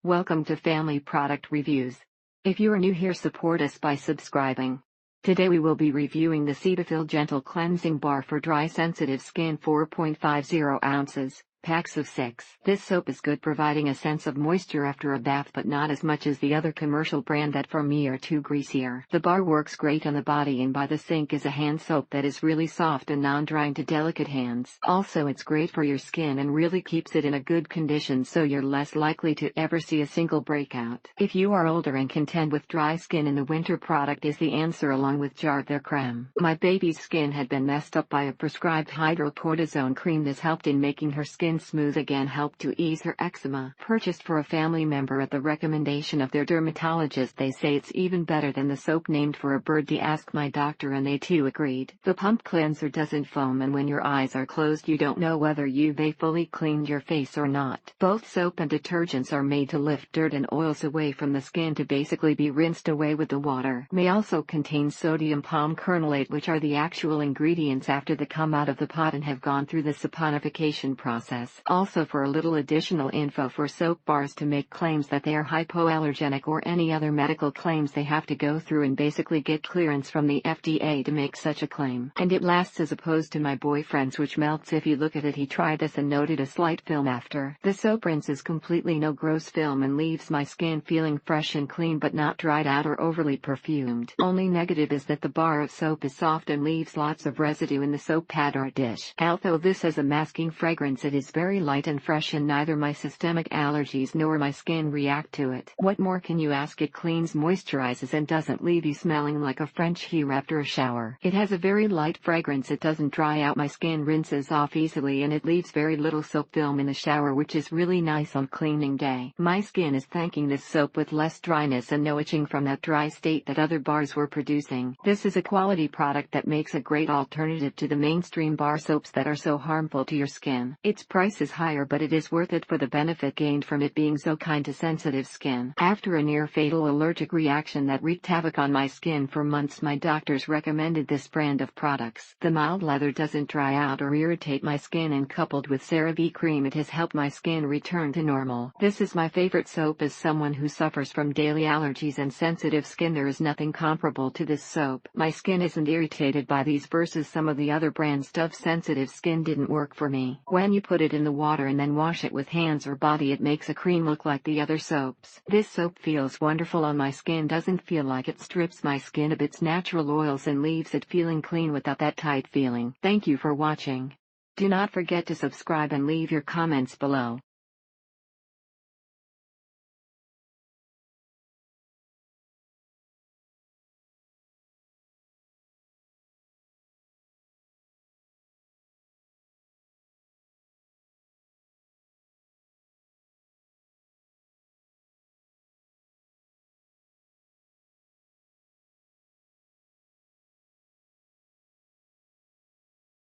Welcome to Family Product Reviews. If you are new here, support us by subscribing. Today we will be reviewing the Cetaphil Gentle Cleansing Bar for Dry Sensitive Skin, 4.50 ounces, packs of 6. This soap is good, providing a sense of moisture after a bath, but not as much as the other commercial brand that for me are too greasier. The bar works great on the body, and by the sink is a hand soap that is really soft and non-drying to delicate hands. Also, it's great for your skin and really keeps it in a good condition, so you're less likely to ever see a single breakout. If you are older and contend with dry skin in the winter, product is the answer along with Jar their creme. My baby's skin had been messed up by a prescribed hydrocortisone cream. This helped in making her skin smooth again, helped to ease her eczema. Purchased for a family member at the recommendation of their dermatologist. They say it's even better than the soap named for a bird. Asked my doctor and they too agreed. The pump cleanser doesn't foam, and when your eyes are closed you don't know whether you've fully cleaned your face or not. Both soap and detergents are made to lift dirt and oils away from the skin to basically be rinsed away with the water. May also contain sodium palm kernelate, which are the actual ingredients after they come out of the pot and have gone through the saponification process. Also, for a little additional info, for soap bars to make claims that they are hypoallergenic or any other medical claims, they have to go through and basically get clearance from the FDA to make such a claim. And it lasts, as opposed to my boyfriend's, which melts if you look at it. He tried this and noted a slight film after. The soap rinses completely, no gross film, and leaves my skin feeling fresh and clean but not dried out or overly perfumed. Only negative is that the bar of soap is soft and leaves lots of residue in the soap pad or dish. Although this has a masking fragrance, it is very light and fresh, and neither my systemic allergies nor my skin react to it. What more can you ask? It cleans, moisturizes, and doesn't leave you smelling like a French here after a shower. It has a very light fragrance. It doesn't dry out. My skin rinses off easily, and it leaves very little soap film in the shower, which is really nice on cleaning day. My skin is thanking this soap with less dryness and no itching from that dry state that other bars were producing. This is a quality product that makes a great alternative to the mainstream bar soaps that are so harmful to your skin. Its price is higher, but it is worth it for the benefit gained from it being so kind to sensitive skin. After a near-fatal allergic reaction that wreaked havoc on my skin for months, my doctors recommended this brand of products. The mild leather doesn't dry out or irritate my skin, and coupled with CeraVe cream, it has helped my skin return to normal. This is my favorite soap. As someone who suffers from daily allergies and sensitive skin, there is nothing comparable to this soap. My skin isn't irritated by these versus some of the other brand stuff. Sensitive skin didn't work for me. When you put it in the water and then wash it with hands or body, it makes a cream look like the other soaps. This soap feels wonderful on my skin, doesn't feel like it strips my skin of its natural oils and leaves it feeling clean without that tight feeling. Thank you for watching. Do not forget to subscribe and leave your comments below.